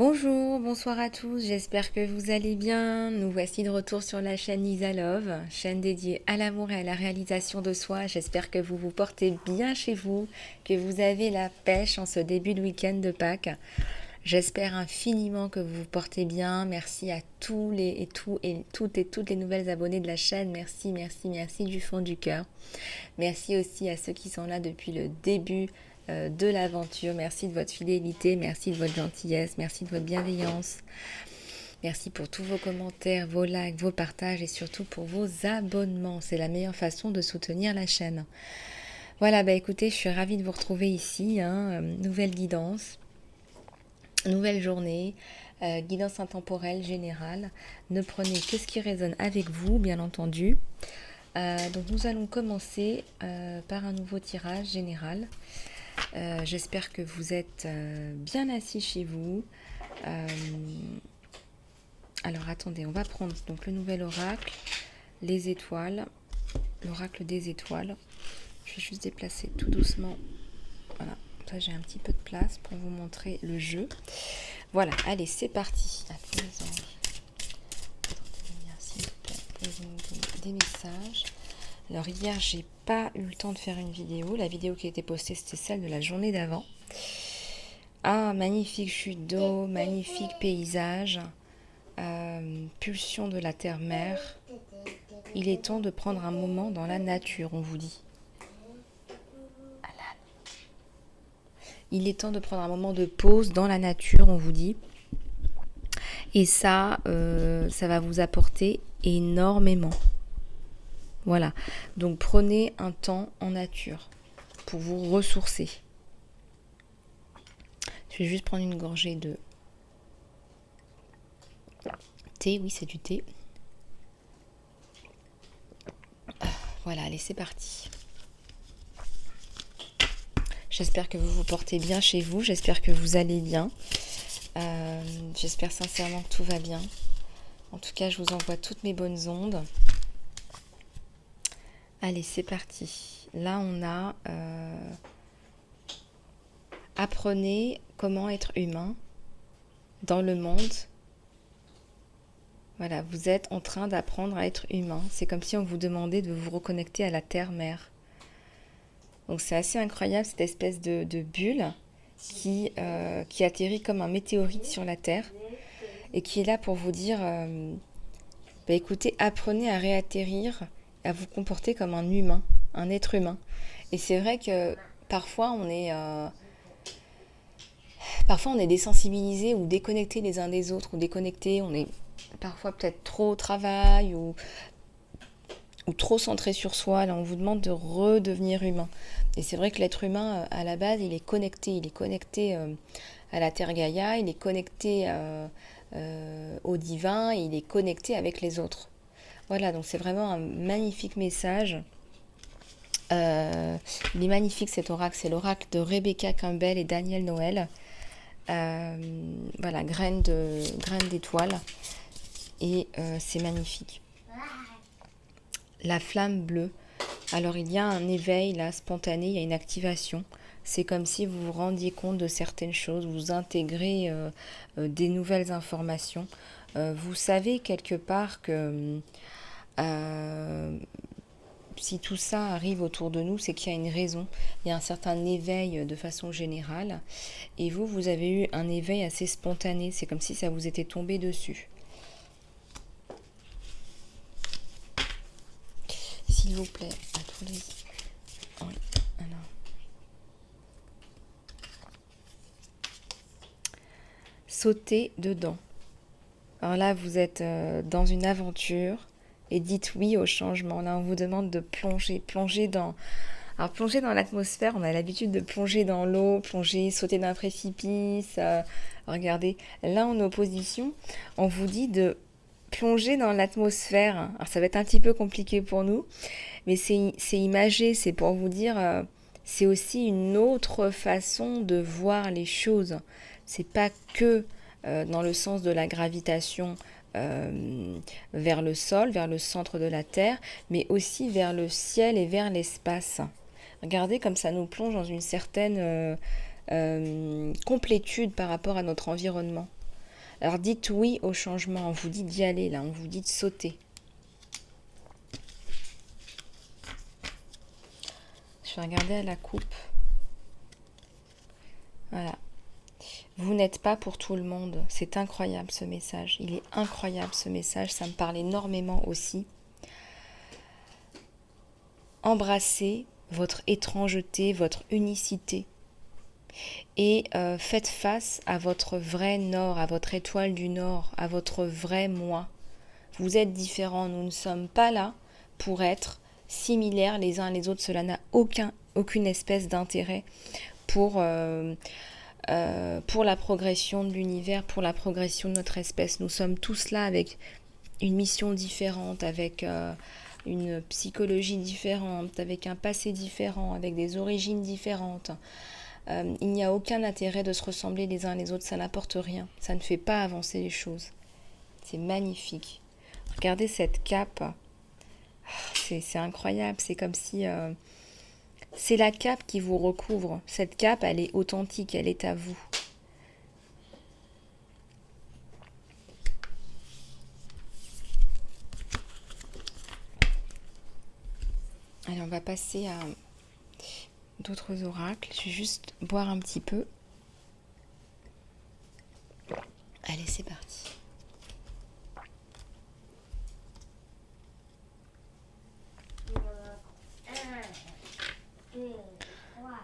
Bonjour, bonsoir à tous, j'espère que vous allez bien. Nous voici de retour sur la chaîne Lisa Love, chaîne dédiée à l'amour et à la réalisation de soi. J'espère que vous vous portez bien chez vous, que vous avez la pêche en ce début de week-end de Pâques. J'espère infiniment que vous vous portez bien. Merci à tous toutes les nouvelles abonnées de la chaîne. Merci, merci, merci du fond du cœur. Merci aussi à ceux qui sont là depuis le début de l'aventure. Merci de votre fidélité, merci de votre gentillesse, merci de votre bienveillance. Merci pour tous vos commentaires, vos likes, vos partages et surtout pour vos abonnements. C'est la meilleure façon de soutenir la chaîne. Voilà, écoutez, je suis ravie de vous retrouver ici. Nouvelle guidance, nouvelle journée, guidance intemporelle générale. Ne prenez que ce qui résonne avec vous, bien entendu. Donc nous allons commencer par un nouveau tirage général. J'espère que vous êtes bien assis chez vous. Alors attendez, on va prendre donc le nouvel oracle, les étoiles, l'oracle des étoiles. Je vais juste déplacer tout doucement. Voilà, ça j'ai un petit peu de place pour vous montrer le jeu. Voilà, allez, c'est parti. Attendez, les anges. Attendez, s'il vous plaît, posez-nous des messages. Alors hier, j'ai pas eu le temps de faire une vidéo. La vidéo qui a été postée, c'était celle de la journée d'avant. Ah, magnifique chute d'eau, magnifique paysage, pulsion de la terre-mère. Il est temps de prendre un moment dans la nature, on vous dit. Il est temps de prendre un moment de pause dans la nature, on vous dit. Et ça, ça va vous apporter énormément. Voilà, donc prenez un temps en nature pour vous ressourcer. Je vais juste prendre une gorgée de thé, oui c'est du thé. Voilà, allez c'est parti. J'espère que vous vous portez bien chez vous, j'espère que vous allez bien. J'espère sincèrement que tout va bien. En tout cas, je vous envoie toutes mes bonnes ondes. Allez, c'est parti. Là, on a apprenez comment être humain dans le monde. Voilà, vous êtes en train d'apprendre à être humain. C'est comme si on vous demandait de vous reconnecter à la terre-mère. Donc c'est assez incroyable cette espèce de bulle qui atterrit comme un météorite sur la Terre et qui est là pour vous dire écoutez, apprenez à réatterrir, à vous comporter comme un humain, un être humain. Et c'est vrai que parfois on est désensibilisé ou déconnecté les uns des autres, ou déconnecté, on est parfois peut-être trop au travail ou trop centré sur soi. Là, on vous demande de redevenir humain. Et c'est vrai que l'être humain, à la base, il est connecté à la Terre Gaïa, il est connecté au divin, il est connecté avec les autres. Voilà, donc c'est vraiment un magnifique message. Il est magnifique cet oracle, c'est l'oracle de Rebecca Campbell et Daniel Noël. Voilà, graine d'étoile. Et c'est magnifique. La flamme bleue. Alors il y a un éveil là spontané, il y a une activation. C'est comme si vous vous rendiez compte de certaines choses, vous intégrez des nouvelles informations. Vous savez quelque part que si tout ça arrive autour de nous, c'est qu'il y a une raison. Il y a un certain éveil de façon générale. Et vous avez eu un éveil assez spontané. C'est comme si ça vous était tombé dessus. S'il vous plaît, à tous les... Oui, alors... Sautez dedans. Alors là, vous êtes dans une aventure et dites oui au changement. Là, on vous demande de plonger dans... Alors, plonger dans l'atmosphère, on a l'habitude de plonger dans l'eau, sauter d'un précipice. Regardez, là, en opposition, on vous dit de plonger dans l'atmosphère. Alors, ça va être un petit peu compliqué pour nous, mais c'est imagé, c'est pour vous dire... c'est aussi une autre façon de voir les choses. C'est pas que dans le sens de la gravitation vers le sol, vers le centre de la Terre, mais aussi vers le ciel et vers l'espace. Regardez comme ça nous plonge dans une certaine complétude par rapport à notre environnement. Alors dites oui au changement, on vous dit d'y aller là, on vous dit de sauter. Je vais regarder à la coupe. Voilà. Vous n'êtes pas pour tout le monde. C'est incroyable ce message. Il est incroyable ce message. Ça me parle énormément aussi. Embrassez votre étrangeté, votre unicité. Et faites face à votre vrai nord, à votre étoile du nord, à votre vrai moi. Vous êtes différents. Nous ne sommes pas là pour être similaires les uns les autres. Cela n'a aucune espèce d'intérêt pour la progression de l'univers, pour la progression de notre espèce. Nous sommes tous là avec une mission différente, avec une psychologie différente, avec un passé différent, avec des origines différentes. Il n'y a aucun intérêt de se ressembler les uns les autres, ça n'apporte rien, ça ne fait pas avancer les choses. C'est magnifique. Regardez cette cape, c'est incroyable, c'est comme si... c'est la cape qui vous recouvre. Cette cape, elle est authentique, elle est à vous. Allez, on va passer à d'autres oracles. Je vais juste boire un petit peu. Allez, c'est parti.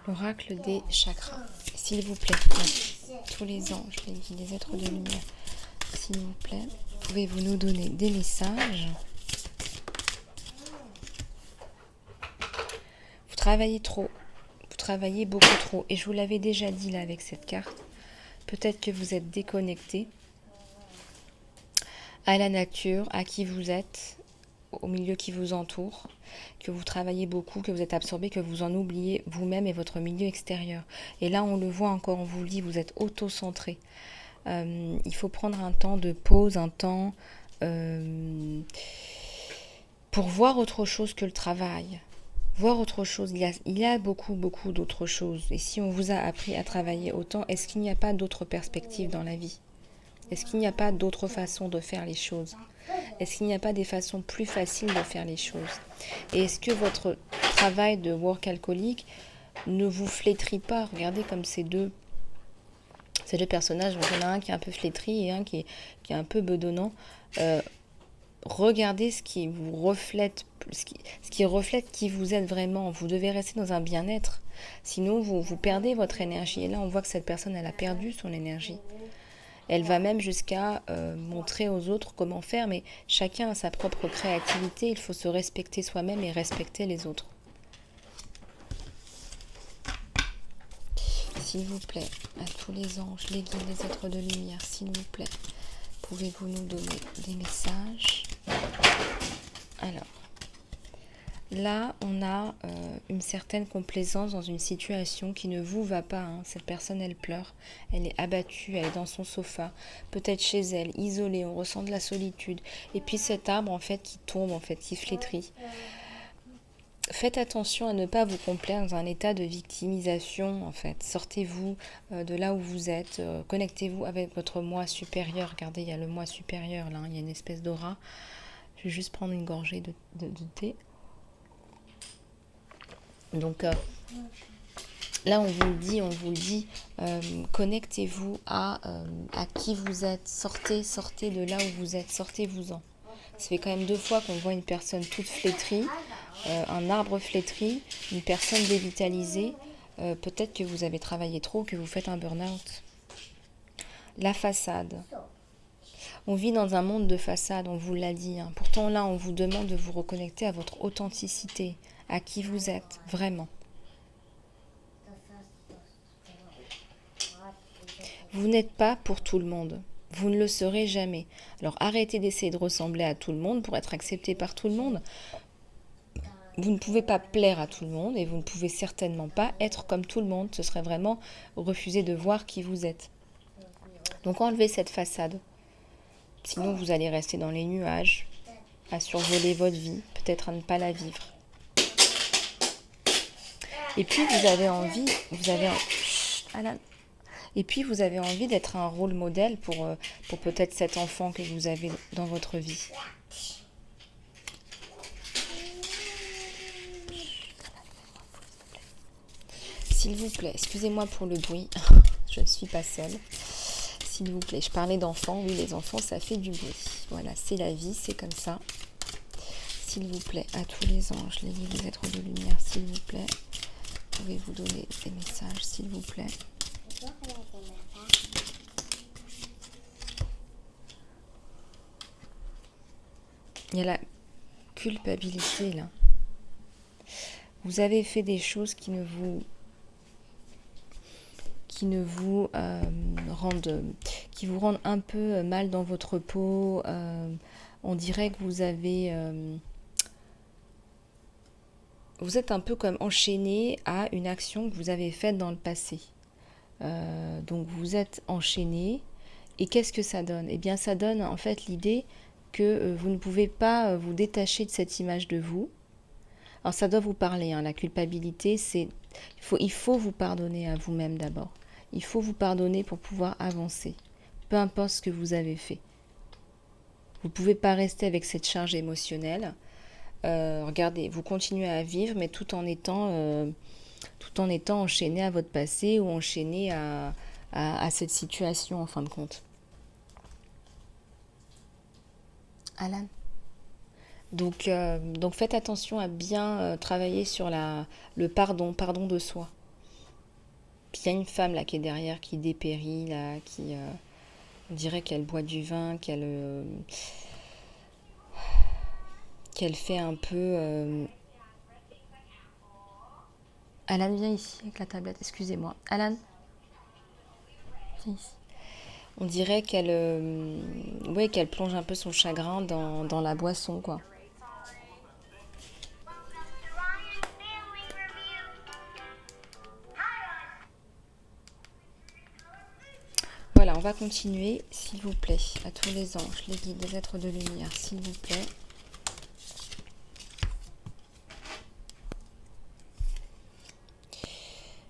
L'oracle des chakras. S'il vous plaît, tous les anges, les êtres de lumière, s'il vous plaît, pouvez-vous nous donner des messages? Vous travaillez trop, vous travaillez beaucoup trop, et je vous l'avais déjà dit là avec cette carte. Peut-être que vous êtes déconnecté à la nature, à qui vous êtes, au milieu qui vous entoure, que vous travaillez beaucoup, que vous êtes absorbé, que vous en oubliez vous-même et votre milieu extérieur. Et là, on le voit encore, on vous le dit, vous êtes auto-centré. Il faut prendre un temps de pause, un temps pour voir autre chose que le travail. Voir autre chose. Il y a beaucoup d'autres choses. Et si on vous a appris à travailler autant, est-ce qu'il n'y a pas d'autres perspectives dans la vie? Est-ce qu'il n'y a pas d'autres façons de faire les choses? Est-ce qu'il n'y a pas des façons plus faciles de faire les choses? Et est-ce que votre travail de workaholic ne vous flétrit pas? Regardez comme ces deux personnages, il y en a un qui est un peu flétri et un qui est un peu bedonnant. Regardez ce qui vous reflète, ce qui reflète qui vous êtes vraiment. Vous devez rester dans un bien-être. Sinon, vous perdez votre énergie. Et là, on voit que cette personne, elle a perdu son énergie. Elle va même jusqu'à montrer aux autres comment faire, mais chacun a sa propre créativité. Il faut se respecter soi-même et respecter les autres. S'il vous plaît, à tous les anges, les guides, les êtres de lumière, s'il vous plaît, pouvez-vous nous donner des messages? Alors, là, on a une certaine complaisance dans une situation qui ne vous va pas. Cette personne, elle pleure, elle est abattue, elle est dans son sofa, peut-être chez elle, isolée, on ressent de la solitude. Et puis cet arbre, en fait, qui tombe, en fait, qui flétrit. Faites attention à ne pas vous complaire dans un état de victimisation, en fait. Sortez-vous de là où vous êtes, connectez-vous avec votre moi supérieur. Regardez, il y a le moi supérieur, là, il y a une espèce d'aura. Je vais juste prendre une gorgée de thé. Donc là, on vous le dit, connectez-vous à qui vous êtes. Sortez de là où vous êtes, sortez-vous-en. Ça fait quand même 2 fois qu'on voit une personne toute flétrie, un arbre flétri, une personne dévitalisée. Peut-être que vous avez travaillé trop, que vous faites un burn-out. La façade. On vit dans un monde de façade, on vous l'a dit. Pourtant là, on vous demande de vous reconnecter à votre authenticité, à qui vous êtes, vraiment. Vous n'êtes pas pour tout le monde. Vous ne le serez jamais. Alors arrêtez d'essayer de ressembler à tout le monde pour être accepté par tout le monde. Vous ne pouvez pas plaire à tout le monde et vous ne pouvez certainement pas être comme tout le monde. Ce serait vraiment refuser de voir qui vous êtes. Donc enlevez cette façade. Sinon vous allez rester dans les nuages, à survoler votre vie, peut-être à ne pas la vivre. Et puis vous avez envie, Et puis, vous avez envie d'être un rôle modèle pour peut-être cet enfant que vous avez dans votre vie. S'il vous plaît, excusez-moi pour le bruit, je ne suis pas seule. S'il vous plaît, je parlais d'enfants, oui, les enfants, ça fait du bruit. Voilà, c'est la vie, c'est comme ça. S'il vous plaît, à tous les anges, les guides, les êtres de lumière, s'il vous plaît, pouvez-vous donner des messages, s'il vous plaît. Il y a la culpabilité, là. Vous avez fait des choses qui ne vous rendent un peu mal dans votre peau. On dirait que vous êtes un peu comme enchaîné à une action que vous avez faite dans le passé. Donc vous êtes enchaîné. Et qu'est-ce que ça donne? Eh bien, ça donne en fait l'idée que vous ne pouvez pas vous détacher de cette image de vous. Alors ça doit vous parler, hein, la culpabilité, il faut vous pardonner à vous-même d'abord. Il faut vous pardonner pour pouvoir avancer, peu importe ce que vous avez fait. Vous ne pouvez pas rester avec cette charge émotionnelle. Regardez, vous continuez à vivre, mais tout en étant enchaîné à votre passé ou enchaîné à cette situation en fin de compte. Alan? Donc faites attention à bien travailler sur le pardon de soi. Puis il y a une femme là qui est derrière, qui dépérit, là, qui on dirait qu'elle boit du vin, qu'elle fait un peu... Alan, viens ici avec la tablette, excusez-moi. Alan, viens ici. On dirait qu'elle plonge un peu son chagrin dans la boisson, quoi. Voilà, on va continuer, s'il vous plaît, à tous les anges, les guides, les êtres de lumière, s'il vous plaît.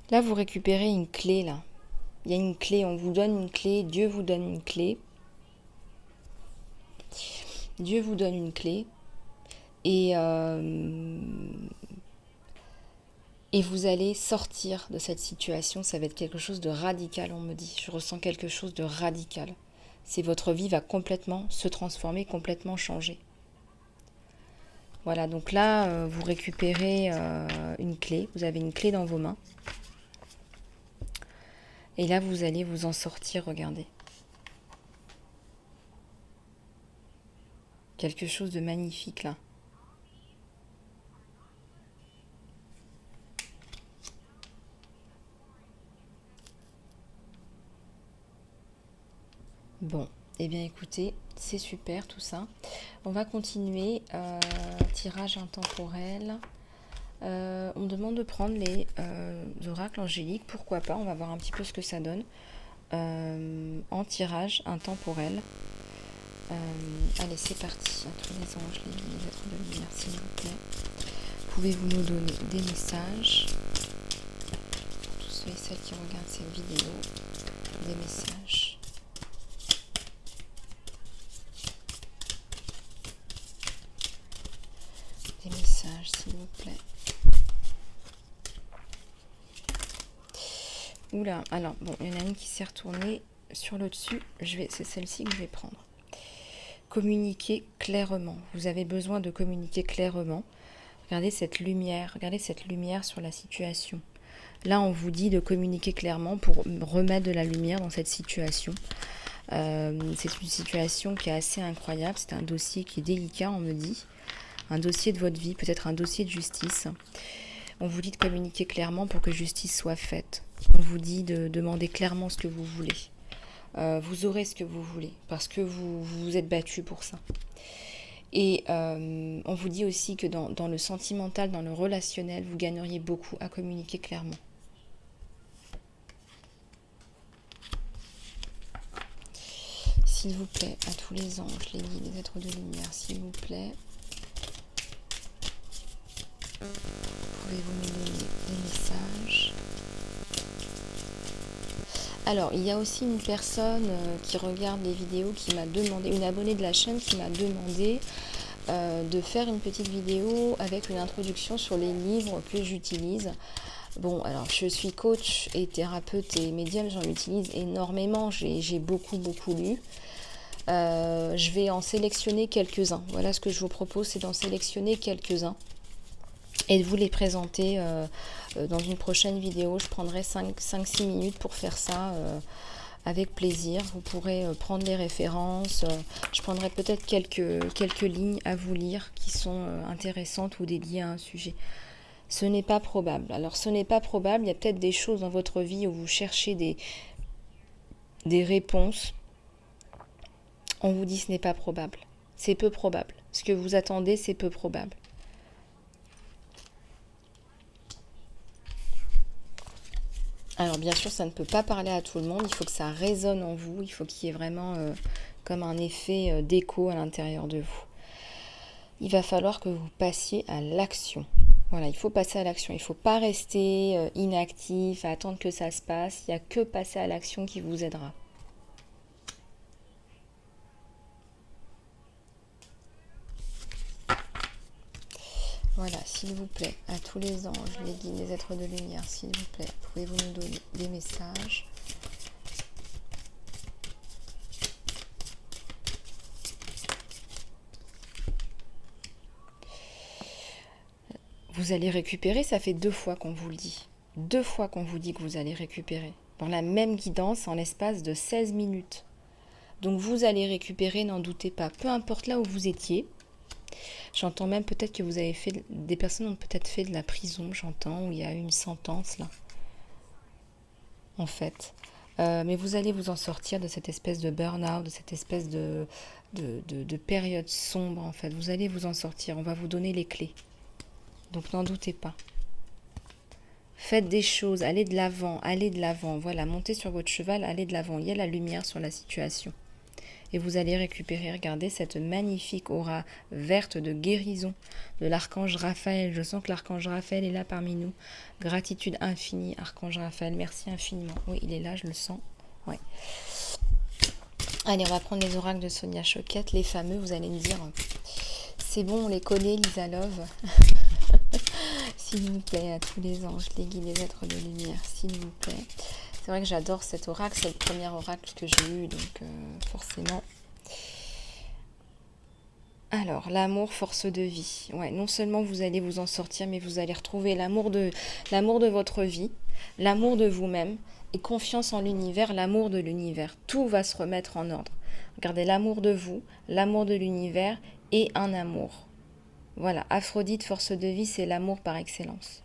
Là, vous récupérez une clé, là. Il y a une clé, on vous donne une clé, Dieu vous donne une clé. Dieu vous donne une clé. Et vous allez sortir de cette situation. Ça va être quelque chose de radical, on me dit. Je ressens quelque chose de radical. C'est votre vie va complètement se transformer, complètement changer. Voilà, donc là, vous récupérez une clé. Vous avez une clé dans vos mains. Et là, vous allez vous en sortir, regardez. Quelque chose de magnifique, là. Bon, eh bien écoutez, c'est super tout ça. On va continuer. Tirage intemporel. On me demande de prendre les oracles angéliques. Pourquoi pas? On va voir un petit peu ce que ça donne. En tirage intemporel. Allez, c'est parti. À tous les anges, les êtres de lumière, s'il vous plaît. Pouvez-vous nous donner des messages? Pour tous ceux et celles qui regardent cette vidéo, des messages. Des messages, s'il vous plaît. Oula, alors, bon, il y en a une qui s'est retournée sur le dessus. C'est celle-ci que je vais prendre. Communiquer clairement. Vous avez besoin de communiquer clairement. Regardez cette lumière sur la situation. Là, on vous dit de communiquer clairement pour remettre de la lumière dans cette situation. C'est une situation qui est assez incroyable. C'est un dossier qui est délicat, on me dit. Un dossier de votre vie, peut-être un dossier de justice. On vous dit de communiquer clairement pour que justice soit faite. On vous dit de demander clairement ce que vous voulez. Vous aurez ce que vous voulez, parce que vous vous êtes battu pour ça. Et on vous dit aussi que dans le sentimental, dans le relationnel, vous gagneriez beaucoup à communiquer clairement. S'il vous plaît, à tous les anges, les guides, les êtres de lumière, s'il vous plaît. Pouvez-vous me donner des messages? Alors, il y a aussi une personne qui regarde les vidéos qui m'a demandé, une abonnée de la chaîne qui m'a demandé de faire une petite vidéo avec une introduction sur les livres que j'utilise. Bon, alors je suis coach et thérapeute et médium, j'en utilise énormément, j'ai beaucoup lu. Je vais en sélectionner quelques-uns. Voilà ce que je vous propose, c'est d'en sélectionner quelques-uns et de vous les présenter dans une prochaine vidéo. Je prendrai 5-6 minutes pour faire ça avec plaisir. Vous pourrez prendre les références. Je prendrai peut-être quelques lignes à vous lire qui sont intéressantes ou dédiées à un sujet. Ce n'est pas probable. Alors ce n'est pas probable, il y a peut-être des choses dans votre vie où vous cherchez des réponses. On vous dit ce n'est pas probable. C'est peu probable. Ce que vous attendez, c'est peu probable. Alors bien sûr, ça ne peut pas parler à tout le monde. Il faut que ça résonne en vous. Il faut qu'il y ait vraiment comme un effet d'écho à l'intérieur de vous. Il va falloir que vous passiez à l'action. Voilà, il faut passer à l'action. Il ne faut pas rester inactif, à attendre que ça se passe. Il n'y a que passer à l'action qui vous aidera. Voilà, s'il vous plaît, à tous les anges, les guides, les êtres de lumière, s'il vous plaît, pouvez-vous nous donner des messages ? Vous allez récupérer, ça fait 2 fois qu'on vous le dit. 2 fois qu'on vous dit que vous allez récupérer. Dans la même guidance, en l'espace de 16 minutes. Donc vous allez récupérer, n'en doutez pas. Peu importe là où vous étiez. J'entends même peut-être que vous avez fait... Des personnes ont peut-être fait de la prison, j'entends, où il y a eu une sentence là. En fait. Mais vous allez vous en sortir de cette espèce de burn-out, de cette espèce de période sombre en fait. Vous allez vous en sortir. On va vous donner les clés. Donc n'en doutez pas. Faites des choses, allez de l'avant, voilà, montez sur votre cheval, allez de l'avant, il y a la lumière sur la situation. Et vous allez récupérer, regardez, cette magnifique aura verte de guérison de l'archange Raphaël. Je sens que l'archange Raphaël est là parmi nous. Gratitude infinie, archange Raphaël, merci infiniment. Oui, il est là, je le sens. Ouais. Allez, on va prendre les oracles de Sonia Choquette, les fameux, vous allez me dire, c'est bon, on les connaît, Lisa Love. S'il vous plaît, à tous les anges, les guides, les êtres de lumière, s'il vous plaît. C'est vrai que j'adore cet oracle, c'est le premier oracle que j'ai eu, donc forcément. Alors, l'amour, force de vie. Ouais, non seulement vous allez vous en sortir, mais vous allez retrouver l'amour de votre vie, l'amour de vous-même, et confiance en l'univers, l'amour de l'univers. Tout va se remettre en ordre. Regardez, l'amour de vous, l'amour de l'univers et un amour. Voilà, Aphrodite, force de vie, c'est l'amour par excellence.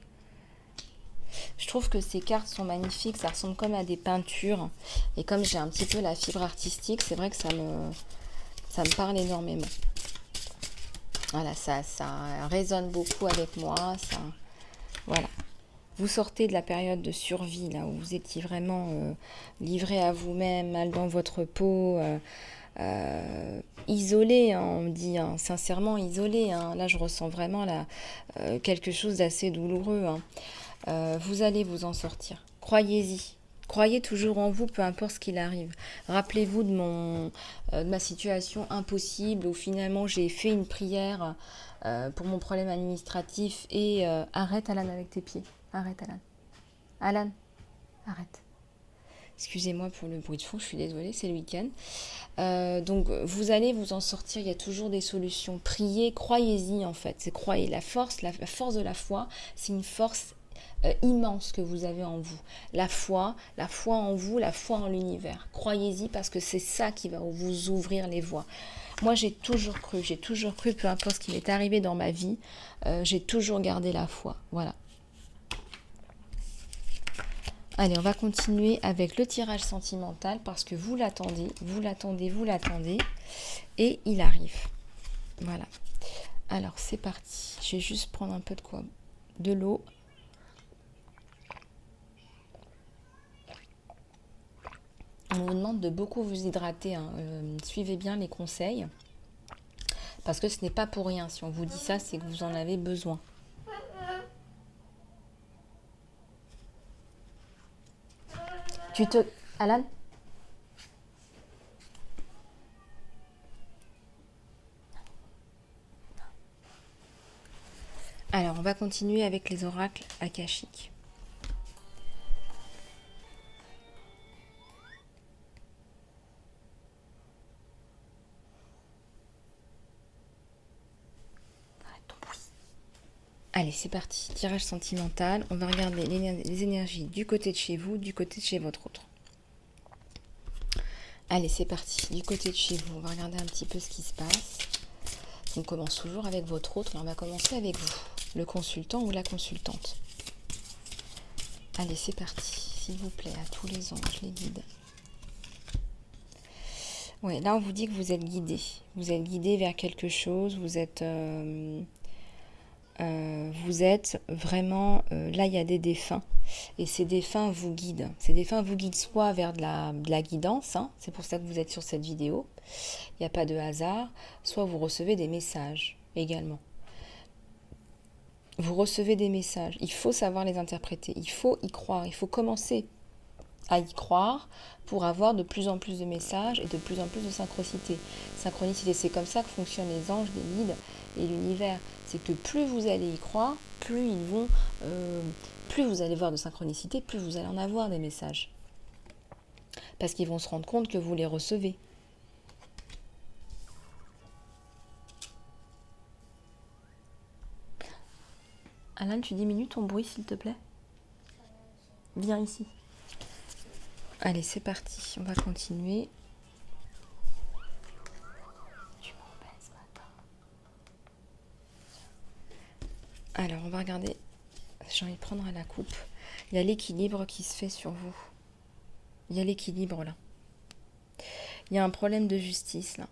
Je trouve que ces cartes sont magnifiques, ça ressemble comme à des peintures. Et comme j'ai un petit peu la fibre artistique, c'est vrai que ça me parle énormément. Voilà, ça résonne beaucoup avec moi. Voilà. Vous sortez de la période de survie, là, où vous étiez vraiment livré à vous-même, mal dans votre peau, isolé, hein, on me dit, hein, sincèrement isolé. Hein. Là, je ressens vraiment quelque chose d'assez douloureux. Hein. Vous allez vous en sortir. Croyez-y. Croyez toujours en vous, peu importe ce qu'il arrive. Rappelez-vous de ma situation impossible où finalement j'ai fait une prière pour mon problème administratif et arrête Alan avec tes pieds. Arrête Alan. Alan, arrête. Excusez-moi pour le bruit de fond, je suis désolée, c'est le week-end. Donc vous allez vous en sortir, il y a toujours des solutions. Priez, croyez-y en fait. C'est croyez. La force de la foi, c'est une force immense que vous avez en vous. La foi en vous, la foi en l'univers. Croyez-y parce que c'est ça qui va vous ouvrir les voies. Moi j'ai toujours cru, peu importe ce qui m'est arrivé dans ma vie, j'ai toujours gardé la foi. Voilà. Allez, on va continuer avec le tirage sentimental parce que vous l'attendez, et il arrive. Voilà. Alors, c'est parti. Je vais juste prendre un peu de l'eau. On vous demande de beaucoup vous hydrater. Hein. Suivez bien les conseils parce que ce n'est pas pour rien. Si on vous dit ça, c'est que vous en avez besoin. Alan? Alors, on va continuer avec les oracles akashiques. Allez, c'est parti. Tirage sentimental. On va regarder les énergies du côté de chez vous, du côté de chez votre autre. Allez, c'est parti. Du côté de chez vous, on va regarder un petit peu ce qui se passe. On commence toujours avec votre autre et on va commencer avec vous, le consultant ou la consultante. Allez, c'est parti. S'il vous plaît, à tous les anges, les guides. Ouais, là, on vous dit que vous êtes guidé. Vous êtes guidé vers quelque chose. Vous êtes vraiment... là, il y a des défunts. Et ces défunts vous guident. Ces défunts vous guident soit vers de la guidance, hein, c'est pour ça que vous êtes sur cette vidéo, il n'y a pas de hasard, soit vous recevez des messages également. Vous recevez des messages, il faut savoir les interpréter, il faut y croire, il faut commencer à y croire pour avoir de plus en plus de messages et de plus en plus de synchronicité. Synchronicité, c'est comme ça que fonctionnent les anges, les guides et l'univers. C'est que plus vous allez y croire, plus ils vont... plus vous allez voir de synchronicité, plus vous allez en avoir des messages. Parce qu'ils vont se rendre compte que vous les recevez. Alan, tu diminues ton bruit, s'il te plaît? Viens ici. Allez, c'est parti. On va continuer. Tu m'embêtes ce matin. Alors, on va regarder. J'ai envie de prendre à la coupe. Il y a l'équilibre qui se fait sur vous. Il y a l'équilibre là. Il y a un problème de justice là.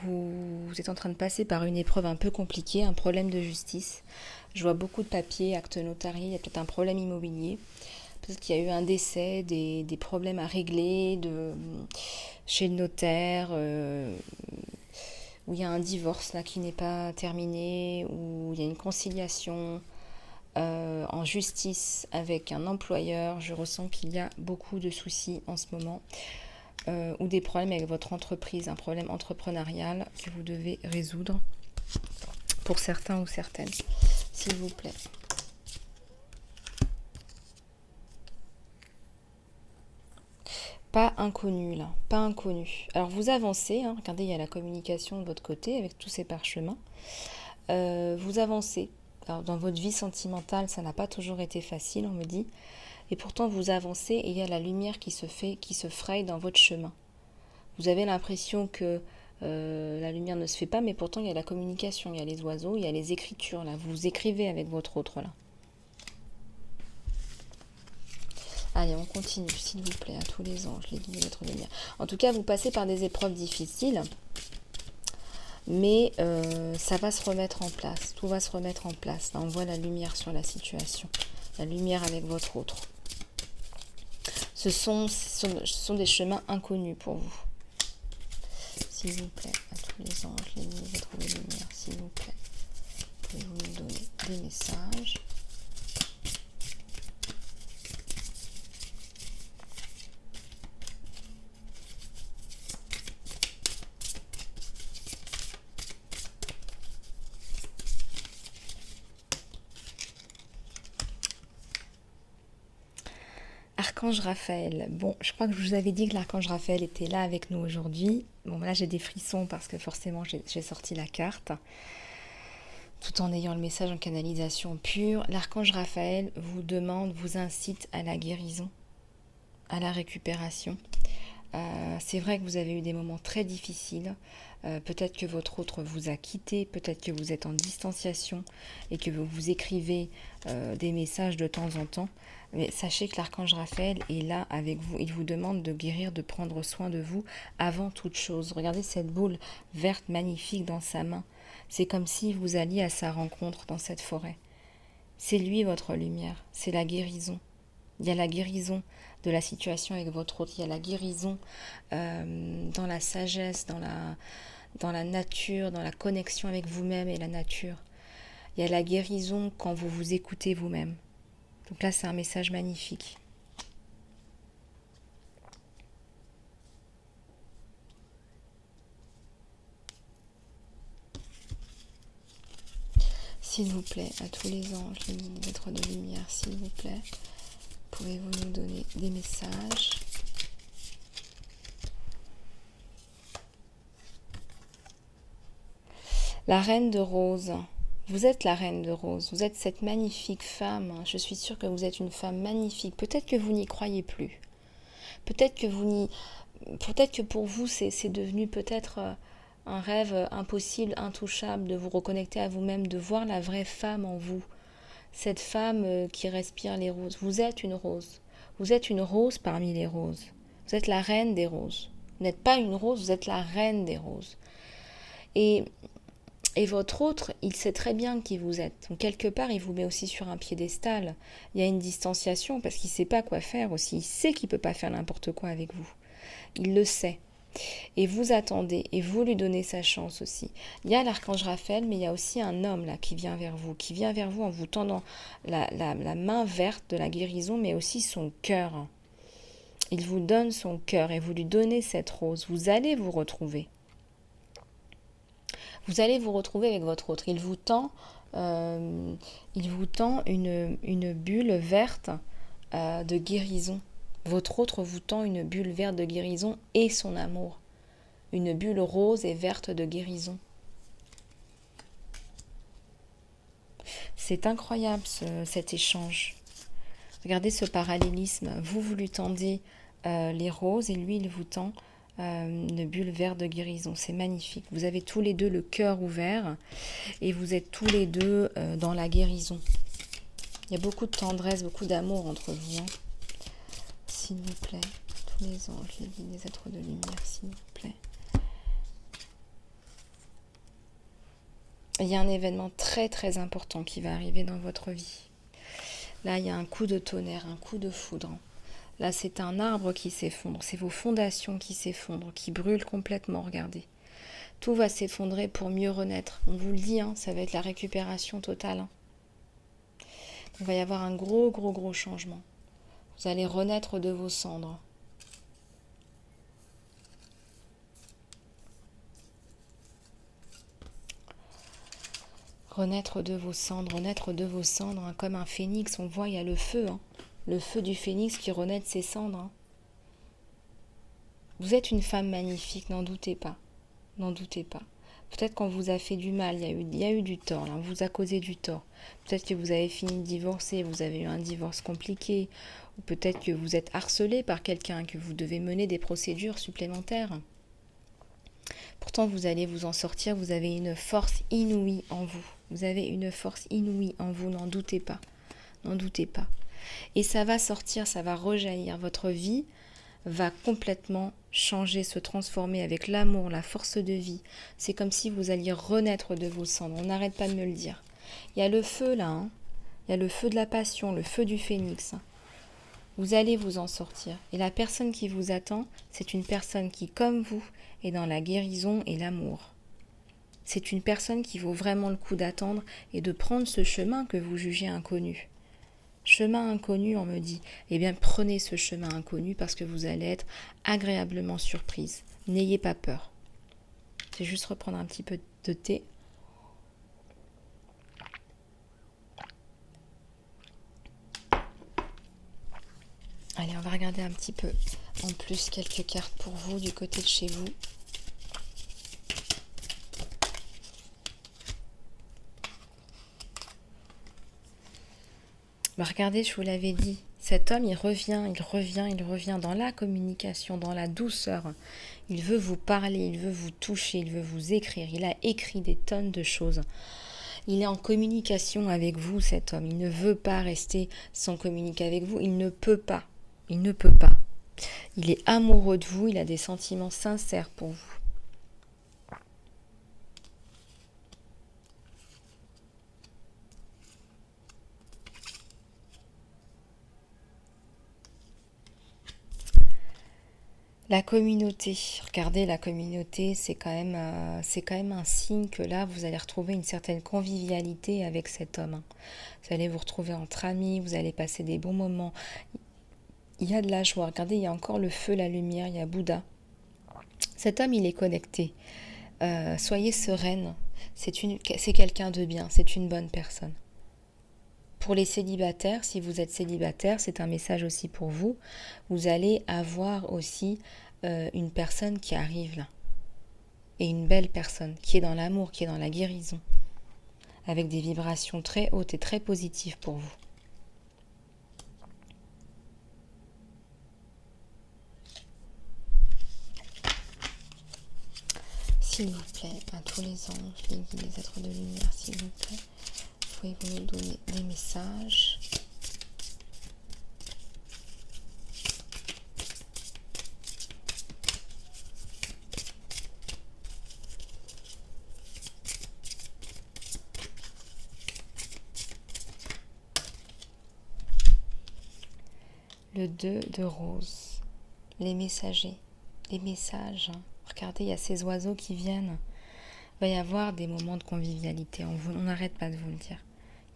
Vous êtes en train de passer par une épreuve un peu compliquée, un problème de justice. Je vois beaucoup de papiers, actes notariés, il y a peut-être un problème immobilier. Peut-être qu'il y a eu un décès, des problèmes à régler chez le notaire, où il y a un divorce là qui n'est pas terminé, où il y a une conciliation en justice avec un employeur. Je ressens qu'il y a beaucoup de soucis en ce moment. Ou des problèmes avec votre entreprise, un problème entrepreneurial que vous devez résoudre pour certains ou certaines, s'il vous plaît. Pas inconnu là, pas inconnu. Alors vous avancez, hein, regardez, il y a la communication de votre côté avec tous ces parchemins. Vous avancez. Alors dans votre vie sentimentale, ça n'a pas toujours été facile, on me dit. Et pourtant vous avancez et il y a la lumière qui se fraye dans votre chemin. Vous avez l'impression que la lumière ne se fait pas, mais pourtant il y a la communication, il y a les oiseaux, il y a les écritures là. Vous écrivez avec votre autre là. Allez, on continue, s'il vous plaît, à tous les anges, les guides de votre lumière. En tout cas, vous passez par des épreuves difficiles, mais ça va se remettre en place. Tout va se remettre en place. Là, on voit la lumière sur la situation, la lumière avec votre autre. Ce sont des chemins inconnus pour vous. S'il vous plaît, à tous les anges, les guides de votre lumière, s'il vous plaît, pouvez-vous nous donner des messages? Archange Raphaël. Bon, je crois que je vous avais dit que l'archange Raphaël était là avec nous aujourd'hui. Bon, là j'ai des frissons parce que forcément j'ai sorti la carte, tout en ayant le message en canalisation pure. L'archange Raphaël vous demande, vous incite à la guérison, à la récupération. C'est vrai que vous avez eu des moments très difficiles. Peut-être que votre autre vous a quitté, peut-être que vous êtes en distanciation et que vous vous écrivez des messages de temps en temps. Mais sachez que l'archange Raphaël est là avec vous. Il vous demande de guérir, de prendre soin de vous avant toute chose. Regardez cette boule verte magnifique dans sa main. C'est comme si vous alliez à sa rencontre dans cette forêt. C'est lui votre lumière, c'est la guérison. Il y a la guérison de la situation avec votre autre, il y a la guérison dans la sagesse, dans la nature, dans la connexion avec vous-même et la nature. Il y a la guérison quand vous vous écoutez vous-même. Donc là, c'est un message magnifique. S'il vous plaît, à tous les anges, les êtres de lumière, s'il vous plaît, pouvez-vous nous donner des messages? La reine de rose. Vous êtes la reine de rose. Vous êtes cette magnifique femme. Je suis sûre que vous êtes une femme magnifique. Peut-être que vous n'y croyez plus. Peut-être que pour vous, c'est devenu peut-être un rêve impossible, intouchable, de vous reconnecter à vous-même, de voir la vraie femme en vous. Cette femme qui respire les roses. Vous êtes une rose. Vous êtes une rose parmi les roses. Vous êtes la reine des roses. Vous n'êtes pas une rose, vous êtes la reine des roses. Et votre autre, il sait très bien qui vous êtes. Donc quelque part, il vous met aussi sur un piédestal. Il y a une distanciation parce qu'il ne sait pas quoi faire aussi. Il sait qu'il ne peut pas faire n'importe quoi avec vous. Il le sait. Et vous attendez et vous lui donnez sa chance aussi. Il y a l'archange Raphaël, mais il y a aussi un homme là qui vient vers vous en vous tendant la main verte de la guérison, mais aussi son cœur. Il vous donne son cœur et vous lui donnez cette rose. Vous allez vous retrouver. Vous allez vous retrouver avec votre autre. Il vous tend une bulle verte de guérison. Votre autre vous tend une bulle verte de guérison et son amour. Une bulle rose et verte de guérison. C'est incroyable cet échange. Regardez ce parallélisme. Vous lui tendez les roses et lui, il vous tend une bulle verte de guérison. C'est magnifique. Vous avez tous les deux le cœur ouvert et vous êtes tous les deux dans la guérison. Il y a beaucoup de tendresse, beaucoup d'amour entre vous. Hein. S'il vous plaît, tous les anges, les guides, les êtres de lumière, s'il vous plaît. Il y a un événement très très important qui va arriver dans votre vie. Là, il y a un coup de tonnerre, un coup de foudre. Là, c'est un arbre qui s'effondre, c'est vos fondations qui s'effondrent, qui brûlent complètement, regardez. Tout va s'effondrer pour mieux renaître. On vous le dit, hein, ça va être la récupération totale. Hein. Il va y avoir un gros changement. Vous allez renaître de vos cendres. Renaître de vos cendres, hein, comme un phénix. On voit, il y a le feu, hein. Le feu du phénix qui renaît de ses cendres. Hein. Vous êtes une femme magnifique, n'en doutez pas. N'en doutez pas. Peut-être qu'on vous a fait du mal, il y a eu du tort, là, on vous a causé du tort. Peut-être que vous avez fini de divorcer, vous avez eu un divorce compliqué, ou peut-être que vous êtes harcelé par quelqu'un, que vous devez mener des procédures supplémentaires. Pourtant, vous allez vous en sortir, vous avez une force inouïe en vous. Vous avez une force inouïe en vous, n'en doutez pas. N'en doutez pas. Et ça va sortir, ça va rejaillir. Votre vie va complètement changer, se transformer avec l'amour, la force de vie. C'est comme si vous alliez renaître de vos cendres. On n'arrête pas de me le dire. Il y a le feu là, hein. Il y a le feu de la passion, le feu du phénix. Vous allez vous en sortir. Et la personne qui vous attend, c'est une personne qui, comme vous, est dans la guérison et l'amour. C'est une personne qui vaut vraiment le coup d'attendre et de prendre ce chemin que vous jugez inconnu. Chemin inconnu, on me dit, eh bien prenez ce chemin inconnu parce que vous allez être agréablement surprise. N'ayez pas peur. Je vais juste reprendre un petit peu de thé. Allez, on va regarder un petit peu en plus quelques cartes pour vous du côté de chez vous. Regardez, je vous l'avais dit, cet homme, il revient dans la communication, dans la douceur. Il veut vous parler, il veut vous toucher, il veut vous écrire. Il a écrit des tonnes de choses. Il est en communication avec vous, cet homme. Il ne veut pas rester sans communiquer avec vous. Il ne peut pas. Il ne peut pas. Il est amoureux de vous, il a des sentiments sincères pour vous. La communauté, regardez la communauté, c'est quand même un signe que là, vous allez retrouver une certaine convivialité avec cet homme. Vous allez vous retrouver entre amis, vous allez passer des bons moments. Il y a de la joie, regardez, il y a encore le feu, la lumière, il y a Bouddha. Cet homme, il est connecté. Soyez sereine, C'est quelqu'un de bien, c'est une bonne personne. Pour les célibataires, si vous êtes célibataire, c'est un message aussi pour vous. Vous allez avoir aussi une personne qui arrive là. Et une belle personne qui est dans l'amour, qui est dans la guérison. Avec des vibrations très hautes et très positives pour vous. S'il vous plaît, à tous les anges, les guides, les êtres de lumière, s'il vous plaît, pouvez-vous nous donner des messages? Le 2 de rose, les messagers, les messages. Regardez, il y a ces oiseaux qui viennent. Il va y avoir des moments de convivialité, on n'arrête pas de vous le dire.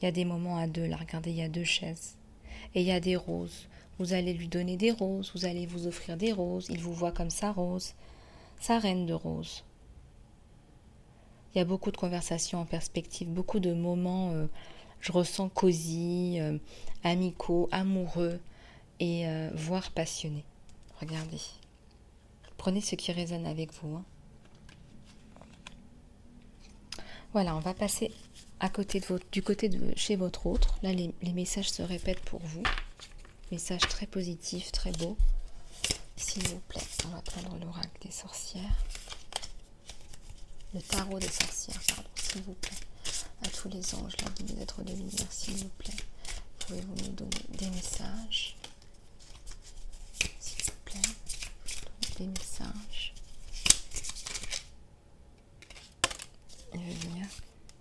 Il y a des moments à deux, là, regardez, il y a 2 chaises. Et il y a des roses. Vous allez lui donner des roses, vous allez vous offrir des roses. Il vous voit comme sa rose, sa reine de roses. Il y a beaucoup de conversations en perspective, beaucoup de moments, je ressens cosy, amicaux, amoureux et voire passionnés. Regardez. Prenez ce qui résonne avec vous. Voilà, on va passer à côté de du côté de chez votre autre. Là, les messages se répètent pour vous. Message très positif, très beau. S'il vous plaît, on va prendre l'oracle des sorcières. Le tarot des sorcières, pardon, s'il vous plaît. À tous les anges, la guide des êtres de lumière, s'il vous plaît. Pouvez-vous nous donner des messages? S'il vous plaît, des messages. Je vais venir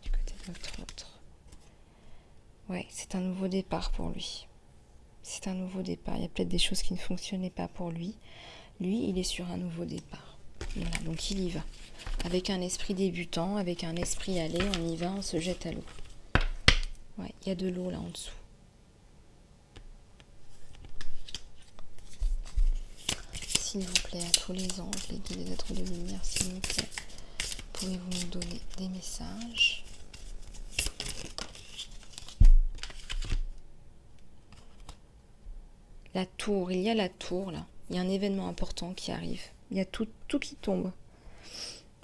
du côté de votre autre. Ouais, c'est un nouveau départ pour lui. C'est un nouveau départ. Il y a peut-être des choses qui ne fonctionnaient pas pour lui. Lui, il est sur un nouveau départ. Voilà, donc il y va. Avec un esprit débutant, avec un esprit allez, on y va, on se jette à l'eau. Ouais, il y a de l'eau là en dessous. S'il vous plaît, à tous les anges, les guides, les êtres de lumière, s'il vous plaît, pouvez-vous nous donner des messages? La tour, il y a la tour là. Il y a un événement important qui arrive. Il y a tout qui tombe.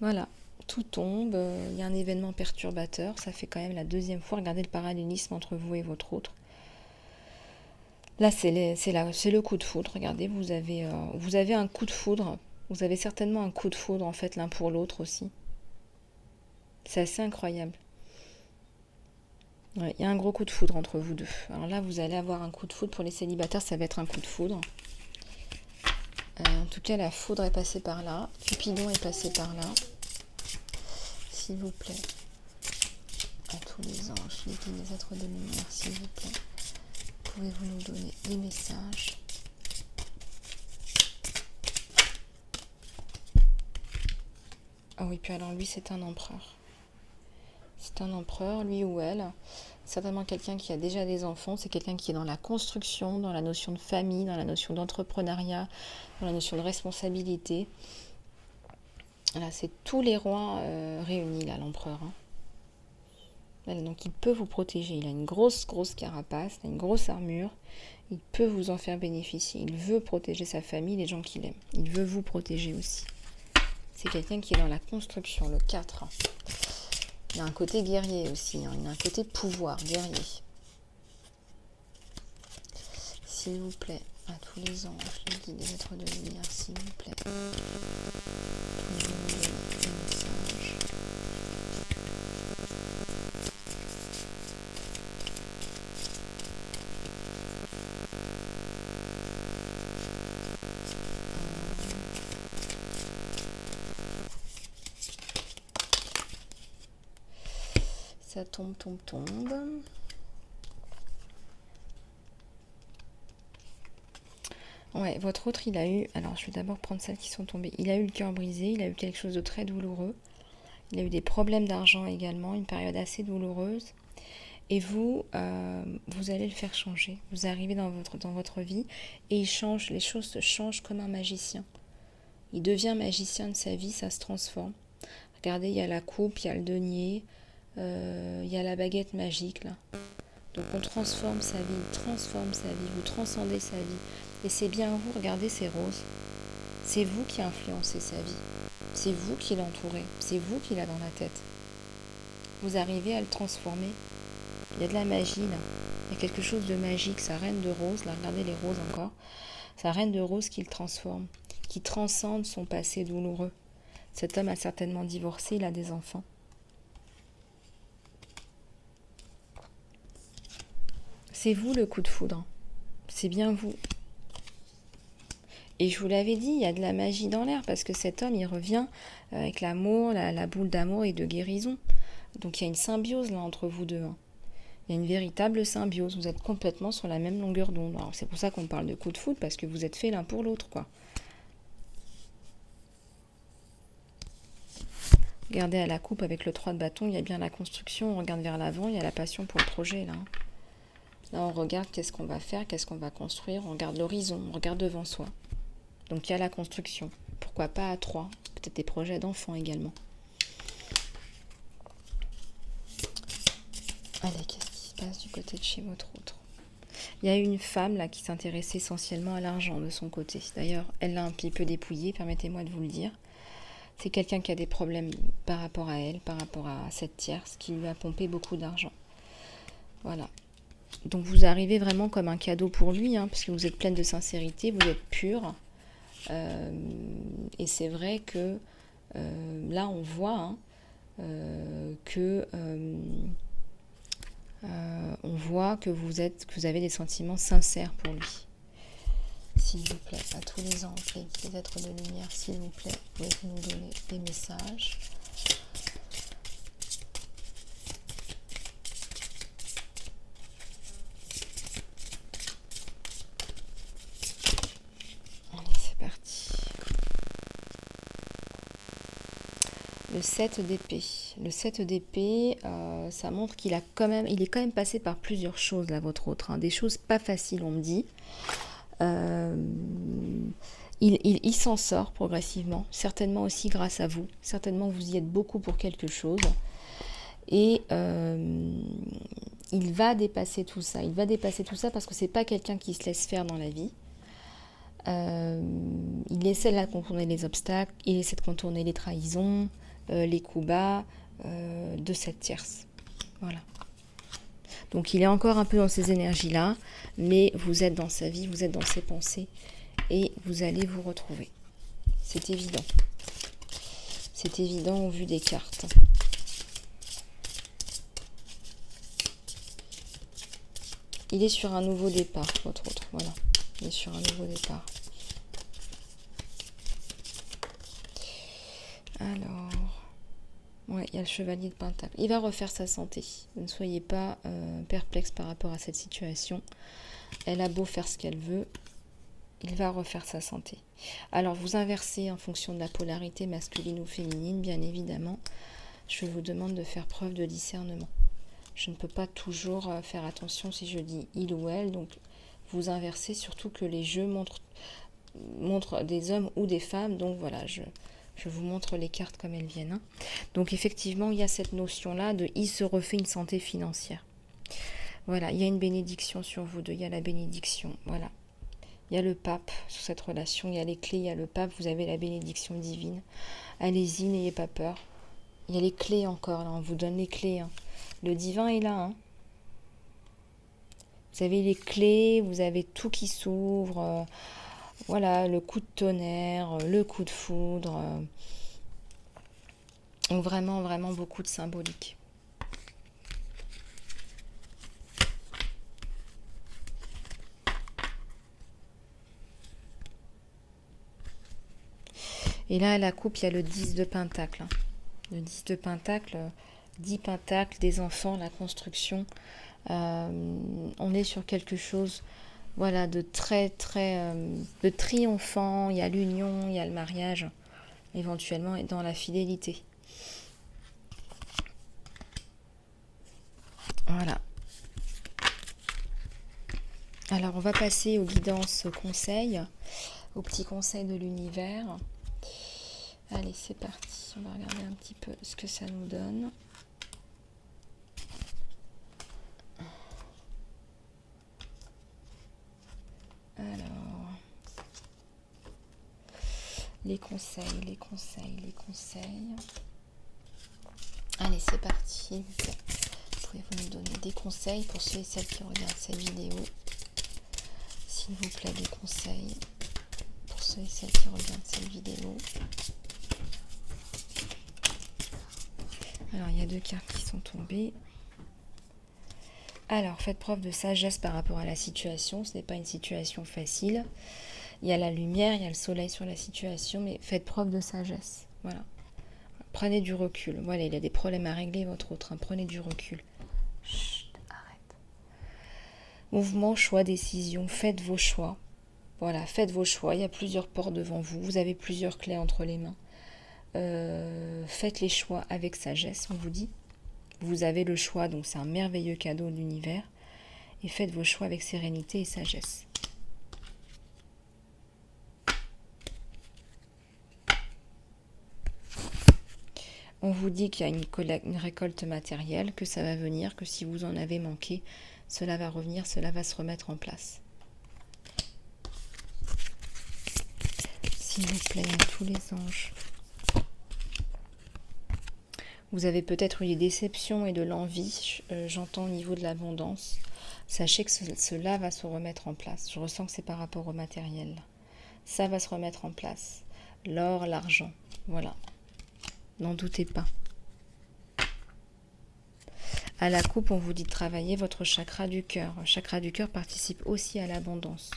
Voilà, tout tombe. Il y a un événement perturbateur. Ça fait quand même la 2e fois. Regardez le parallélisme entre vous et votre autre. Là, c'est le coup de foudre. Regardez, vous avez un coup de foudre. Vous avez certainement un coup de foudre en fait l'un pour l'autre aussi. C'est assez incroyable. Ouais, il y a un gros coup de foudre entre vous deux. Alors là, vous allez avoir un coup de foudre. Pour les célibataires, ça va être un coup de foudre. En tout cas, la foudre est passée par là. Cupidon est passé par là. S'il vous plaît. À tous les anges, les guides, les êtres de lumière, s'il vous plaît. Pouvez-vous nous donner des messages? Ah oui, puis alors lui, c'est un empereur. C'est un empereur, lui ou elle. Certainement quelqu'un qui a déjà des enfants. C'est quelqu'un qui est dans la construction, dans la notion de famille, dans la notion d'entrepreneuriat, dans la notion de responsabilité. Voilà, c'est tous les rois réunis, là, l'empereur. Voilà, donc il peut vous protéger. Il a une grosse carapace, il a une grosse armure. Il peut vous en faire bénéficier. Il veut protéger sa famille, les gens qu'il aime. Il veut vous protéger aussi. C'est quelqu'un qui est dans la construction, le 4. Il y a un côté guerrier aussi, il y a un côté pouvoir, guerrier. S'il vous plaît, à tous les anges, les guides, les êtres de lumière, s'il vous plaît. Pouvez-vous nous donner des messages? Ça tombe. Ouais, votre autre, il a eu... Alors, je vais d'abord prendre celles qui sont tombées. Il a eu le cœur brisé, il a eu quelque chose de très douloureux. Il a eu des problèmes d'argent également, une période assez douloureuse. Et vous, vous allez le faire changer. Vous arrivez dans votre vie et il change, les choses se changent comme un magicien. Il devient magicien de sa vie, ça se transforme. Regardez, il y a la coupe, il y a le denier, il y a la baguette magique là. Donc on transforme sa vie, vous transcendez sa vie. Et c'est bien vous, regardez ces roses. C'est vous qui influencez sa vie. C'est vous qui l'entourez. C'est vous qui l'a dans la tête. Vous arrivez à le transformer. Il y a de la magie là. Il y a quelque chose de magique. Sa reine de rose, là, regardez les roses encore. Sa reine de rose qui le transforme, qui transcende son passé douloureux. Cet homme a certainement divorcé, il a des enfants. C'est vous le coup de foudre. C'est bien vous. Et je vous l'avais dit, il y a de la magie dans l'air parce que cet homme, il revient avec l'amour, la boule d'amour et de guérison. Donc il y a une symbiose là entre vous deux. Il y a une véritable symbiose. Vous êtes complètement sur la même longueur d'onde. Alors c'est pour ça qu'on parle de coup de foudre parce que vous êtes faits l'un pour l'autre, quoi. Regardez à la coupe avec le 3 de bâton, il y a bien la construction. On regarde vers l'avant, il y a la passion pour le projet là. Là on regarde qu'est-ce qu'on va faire, qu'est-ce qu'on va construire. On regarde l'horizon, on regarde devant soi. Donc il y a la construction. Pourquoi pas à 3? Peut-être des projets d'enfants également. Allez, qu'est-ce qui se passe du côté de chez votre autre? Il y a une femme là qui s'intéresse essentiellement à l'argent de son côté. D'ailleurs, elle l'a un petit peu dépouillée, permettez-moi de vous le dire. C'est quelqu'un qui a des problèmes par rapport à elle, par rapport à cette tierce qui lui a pompé beaucoup d'argent. Voilà. Donc vous arrivez vraiment comme un cadeau pour lui, parce que vous êtes pleine de sincérité, vous êtes pure. Et c'est vrai que là on voit que on voit que vous avez des sentiments sincères pour lui. S'il vous plaît, à tous les anges, les êtres de lumière, s'il vous plaît, pouvez-vous nous donner des messages? Allez, c'est parti. Le 7 d'épée. Le 7 d'épée, ça montre qu'il est quand même passé par plusieurs choses, là, votre autre. Des choses pas faciles, on me dit. Il s'en sort progressivement, certainement aussi grâce à vous. Certainement, vous y êtes beaucoup pour quelque chose. Et il va dépasser tout ça. Il va dépasser tout ça parce que c'est pas quelqu'un qui se laisse faire dans la vie. Il essaie de contourner les obstacles, il essaie de contourner les trahisons, les coups bas de cette tierce. Voilà. Donc il est encore un peu dans ces énergies-là, mais vous êtes dans sa vie, vous êtes dans ses pensées, et vous allez vous retrouver. C'est évident. C'est évident au vu des cartes. Il est sur un nouveau départ, votre autre. Voilà. Il est sur un nouveau départ. Alors... ouais, il y a le chevalier de Pentacle. Il va refaire sa santé. Ne soyez pas perplexe par rapport à cette situation. Elle a beau faire ce qu'elle veut, il va refaire sa santé. Alors, vous inversez en fonction de la polarité masculine ou féminine, bien évidemment. Je vous demande de faire preuve de discernement. Je ne peux pas toujours faire attention si je dis il ou elle. Donc, vous inversez, surtout que les jeux montrent des hommes ou des femmes. Donc, voilà, je vous montre les cartes comme elles viennent. Donc effectivement, il y a cette notion-là de « il se refait une santé financière ». Voilà, il y a une bénédiction sur vous deux, il y a la bénédiction, voilà. Il y a le pape sur cette relation, il y a les clés, il y a le pape, vous avez la bénédiction divine. Allez-y, n'ayez pas peur. Il y a les clés encore, là, on vous donne les clés. Le divin est là. Vous avez les clés, vous avez tout qui s'ouvre. Voilà, le coup de tonnerre, le coup de foudre. Donc vraiment, vraiment beaucoup de symbolique. Et là, à la coupe, il y a le 10 de Pentacle. Le 10 de Pentacle, 10 Pentacles, des enfants, la construction. On est sur quelque chose... voilà, de très de triomphant. Il y a l'union, il y a le mariage, éventuellement, et dans la fidélité. Voilà. Alors, on va passer aux guidances conseils, aux petits conseils de l'univers. Allez, c'est parti. On va regarder un petit peu ce que ça nous donne. Alors, les conseils. Allez, c'est parti. Pouvez-vous nous donner des conseils pour ceux et celles qui regardent cette vidéo? S'il vous plaît, des conseils pour ceux et celles qui regardent cette vidéo. Alors, il y a 2 cartes qui sont tombées. Alors, faites preuve de sagesse par rapport à la situation. Ce n'est pas une situation facile. Il y a la lumière, il y a le soleil sur la situation, mais faites preuve de sagesse. Voilà. Prenez du recul. Voilà, il y a des problèmes à régler, votre autre. Prenez du recul. Chut, arrête. Mouvement, choix, décision. Faites vos choix. Voilà, faites vos choix. Il y a plusieurs portes devant vous. Vous avez plusieurs clés entre les mains. Faites les choix avec sagesse, on vous dit. Vous avez le choix, donc c'est un merveilleux cadeau de l'univers. Et faites vos choix avec sérénité et sagesse. On vous dit qu'il y a une récolte matérielle, que ça va venir, que si vous en avez manqué, cela va revenir, cela va se remettre en place. S'il vous plaît, à tous les anges. Vous avez peut-être eu des déceptions et de l'envie, j'entends au niveau de l'abondance. Sachez que cela va se remettre en place. Je ressens que c'est par rapport au matériel. Ça va se remettre en place. L'or, l'argent, voilà. N'en doutez pas. À la coupe, on vous dit de travailler votre chakra du cœur. Le chakra du cœur participe aussi à l'abondance.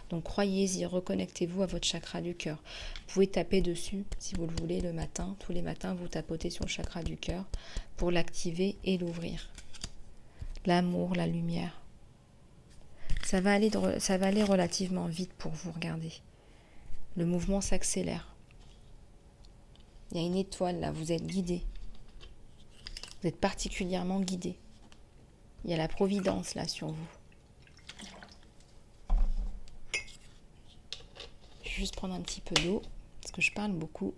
Donc croyez-y, reconnectez-vous à votre chakra du cœur. Vous pouvez taper dessus si vous le voulez le matin. Tous les matins, vous tapotez sur le chakra du cœur pour l'activer et l'ouvrir. L'amour, la lumière. Ça va aller relativement vite pour vous, regardez. Le mouvement s'accélère. Il y a une étoile là, vous êtes guidé. Vous êtes particulièrement guidé. Il y a la providence là sur vous. Je vais juste prendre un petit peu d'eau, parce que je parle beaucoup.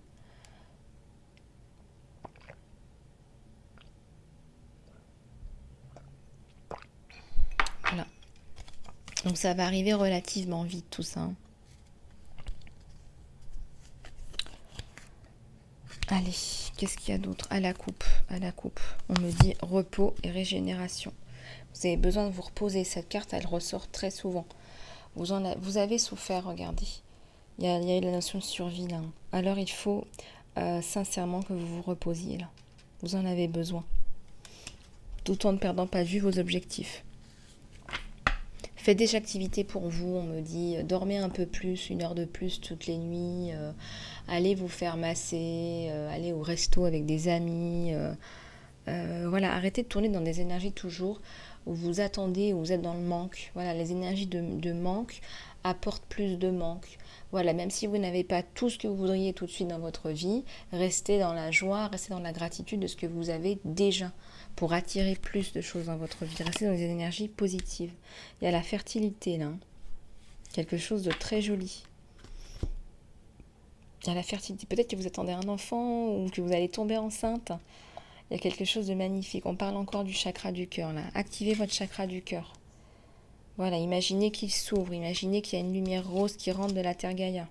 Voilà. Donc ça va arriver relativement vite tout ça. Allez, qu'est-ce qu'il y a d'autre? À la coupe, on me dit repos et régénération. Vous avez besoin de vous reposer. Cette carte, elle ressort très souvent. Vous avez souffert, regardez. Il y a eu la notion de survie là. Alors il faut sincèrement que vous vous reposiez là. Vous en avez besoin. Tout en ne perdant pas de vue vos objectifs. Faites des activités pour vous, on me dit, dormez un peu plus, 1 heure de plus toutes les nuits, allez vous faire masser, allez au resto avec des amis, voilà, arrêtez de tourner dans des énergies toujours où vous attendez, où vous êtes dans le manque. Voilà, les énergies de manque apportent plus de manque. Voilà, même si vous n'avez pas tout ce que vous voudriez tout de suite dans votre vie, restez dans la joie, restez dans la gratitude de ce que vous avez déjà pour attirer plus de choses dans votre vie. Restez dans des énergies positives. Il y a la fertilité là, quelque chose de très joli. Il y a la fertilité. Peut-être que vous attendez un enfant ou que vous allez tomber enceinte. Il y a quelque chose de magnifique. On parle encore du chakra du cœur là. Activez votre chakra du cœur. Voilà, imaginez qu'il s'ouvre. Imaginez qu'il y a une lumière rose qui rentre de la Terre Gaïa.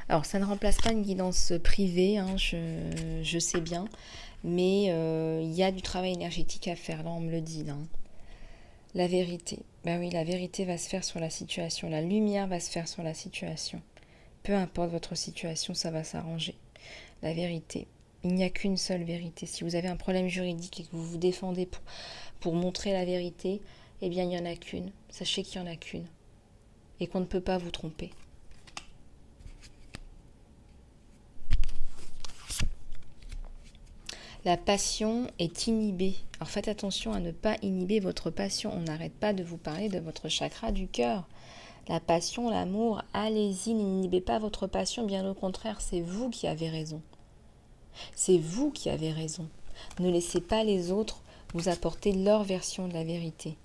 Alors, ça ne remplace pas une guidance privée, hein, je sais bien. Mais il y a du travail énergétique à faire. Là, on me le dit. Là. La vérité. Ben oui, la vérité va se faire sur la situation. La lumière va se faire sur la situation. Peu importe votre situation, ça va s'arranger. La vérité. Il n'y a qu'une seule vérité. Si vous avez un problème juridique et que vous vous défendez pour montrer la vérité, eh bien, il n'y en a qu'une. Sachez qu'il n'y en a qu'une. Et qu'on ne peut pas vous tromper. La passion est inhibée. Alors faites attention à ne pas inhiber votre passion. On n'arrête pas de vous parler de votre chakra du cœur. La passion, l'amour, allez-y, n'inhibez pas votre passion. Bien au contraire, c'est vous qui avez raison. C'est vous qui avez raison. Ne laissez pas les autres vous apporter leur version de la vérité.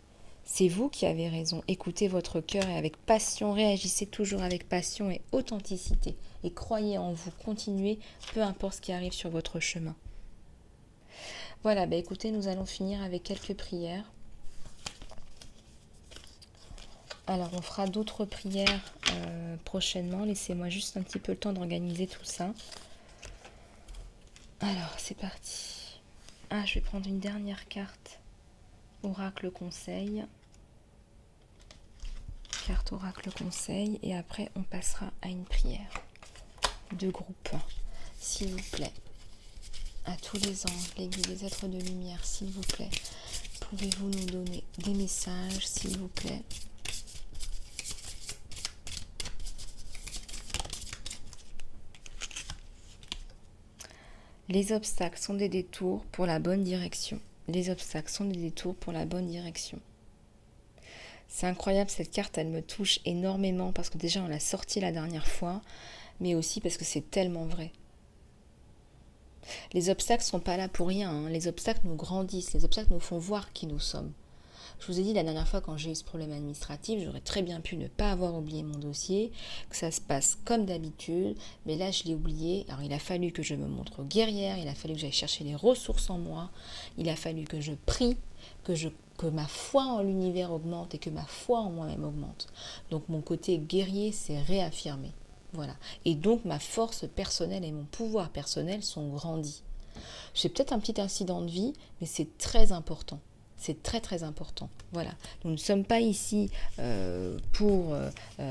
C'est vous qui avez raison. Écoutez votre cœur et avec passion, réagissez toujours avec passion et authenticité. Et croyez en vous, continuez, peu importe ce qui arrive sur votre chemin. Voilà, écoutez, nous allons finir avec quelques prières. Alors, on fera d'autres prières prochainement. Laissez-moi juste un petit peu le temps d'organiser tout ça. Alors, c'est parti. Je vais prendre une dernière carte. Oracle Conseil. Carte Oracle Conseil. Et après, on passera à une prière de groupe. S'il vous plaît. À tous les anges, les guides, les êtres de lumière, s'il vous plaît. Pouvez-vous nous donner des messages, s'il vous plaît? Les obstacles sont des détours pour la bonne direction. Les obstacles sont des détours pour la bonne direction. C'est incroyable, cette carte, elle me touche énormément parce que déjà on l'a sortie la dernière fois, mais aussi parce que c'est tellement vrai. Les obstacles ne sont pas là pour rien, hein. Les obstacles nous grandissent, les obstacles nous font voir qui nous sommes. Je vous ai dit la dernière fois quand j'ai eu ce problème administratif, j'aurais très bien pu ne pas avoir oublié mon dossier, que ça se passe comme d'habitude, mais là je l'ai oublié. Alors il a fallu que je me montre guerrière, il a fallu que j'aille chercher les ressources en moi, il a fallu que je prie, que ma foi en l'univers augmente et que ma foi en moi-même augmente. Donc mon côté guerrier s'est réaffirmé. Voilà. Et donc ma force personnelle et mon pouvoir personnel sont grandis. J'ai peut-être un petit incident de vie, mais c'est très important. C'est très très important. Voilà. Nous ne sommes pas ici pour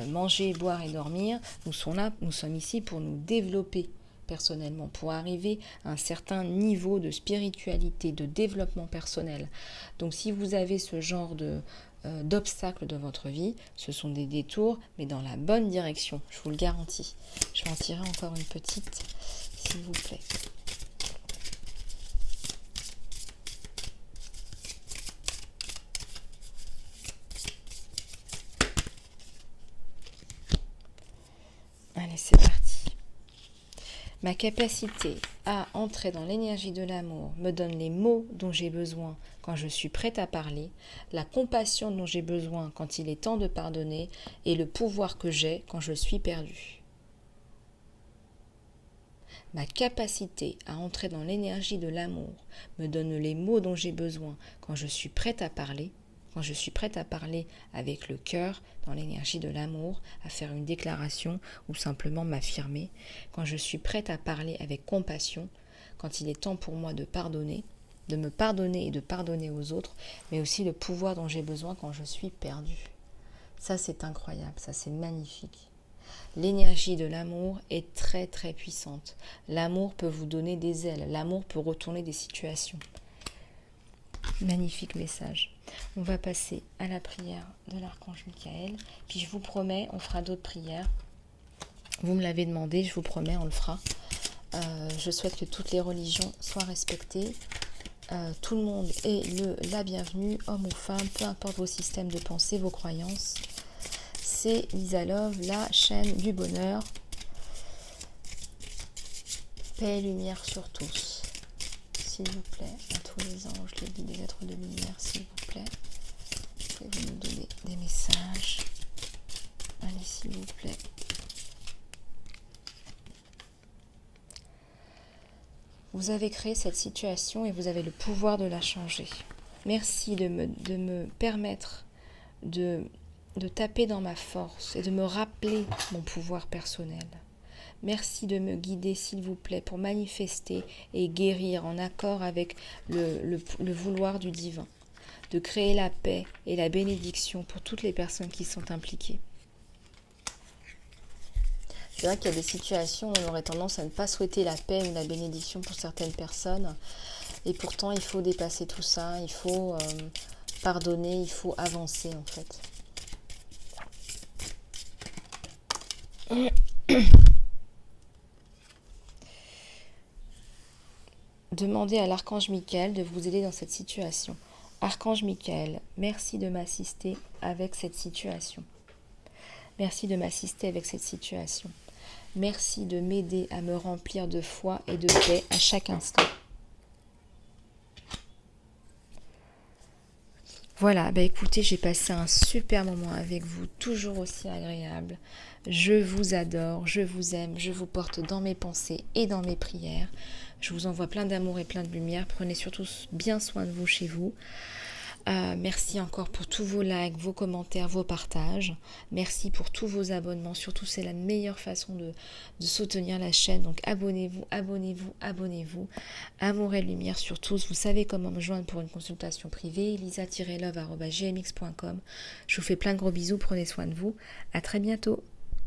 manger, boire et dormir. Nous sommes ici pour nous développer personnellement, pour arriver à un certain niveau de spiritualité, de développement personnel. Donc si vous avez ce genre d'obstacles dans votre vie, ce sont des détours, mais dans la bonne direction, je vous le garantis. Je vais en tirer encore une petite, s'il vous plaît. Allez, c'est parti. Ma capacité à entrer dans l'énergie de l'amour me donne les mots dont j'ai besoin quand je suis prête à parler, la compassion dont j'ai besoin quand il est temps de pardonner et le pouvoir que j'ai quand je suis perdue. Ma capacité à entrer dans l'énergie de l'amour me donne les mots dont j'ai besoin quand je suis prête à parler, quand je suis prête à parler avec le cœur, dans l'énergie de l'amour, à faire une déclaration ou simplement m'affirmer, quand je suis prête à parler avec compassion, quand il est temps pour moi de pardonner, de me pardonner et de pardonner aux autres, mais aussi le pouvoir dont j'ai besoin quand je suis perdue. Ça, c'est incroyable, ça, c'est magnifique. L'énergie de l'amour est très très puissante. L'amour peut vous donner des ailes, l'amour peut retourner des situations. Magnifique message. On va passer à la prière de l'archange Michael. Puis je vous promets, on fera d'autres prières. Vous me l'avez demandé, je vous promets, on le fera. Je souhaite que toutes les religions soient respectées. Tout le monde est la bienvenue, homme ou femme, peu importe vos systèmes de pensée, vos croyances. C'est Lisa Love, la chaîne du bonheur. Paix et lumière sur tous. S'il vous plaît, à tous les anges, les guides, les êtres de lumière, s'il vous plaît. Pouvez-vous nous donner des messages? Allez, s'il vous plaît. Vous avez créé cette situation et vous avez le pouvoir de la changer. Merci de me permettre de taper dans ma force et de me rappeler mon pouvoir personnel. Merci de me guider, s'il vous plaît, pour manifester et guérir en accord avec le vouloir du divin, de créer la paix et la bénédiction pour toutes les personnes qui sont impliquées. C'est vrai qu'il y a des situations où on aurait tendance à ne pas souhaiter la paix ou la bénédiction pour certaines personnes, et pourtant il faut dépasser tout ça, il faut pardonner, il faut avancer en fait. Demandez à l'archange Michael de vous aider dans cette situation. Archange Michael, merci de m'assister avec cette situation. Merci de m'assister avec cette situation. Merci de m'aider à me remplir de foi et de paix à chaque instant. Voilà, bah écoutez, j'ai passé un super moment avec vous, toujours aussi agréable. Je vous adore, je vous aime, je vous porte dans mes pensées et dans mes prières. Je vous envoie plein d'amour et plein de lumière. Prenez surtout bien soin de vous chez vous. Merci encore pour tous vos likes, vos commentaires, vos partages. Merci pour tous vos abonnements. Surtout, c'est la meilleure façon de soutenir la chaîne. Donc abonnez-vous, abonnez-vous, abonnez-vous. Amour et lumière sur tous. Vous savez comment me joindre pour une consultation privée. elisa-love@gmx.com. Je vous fais plein de gros bisous. Prenez soin de vous. À très bientôt.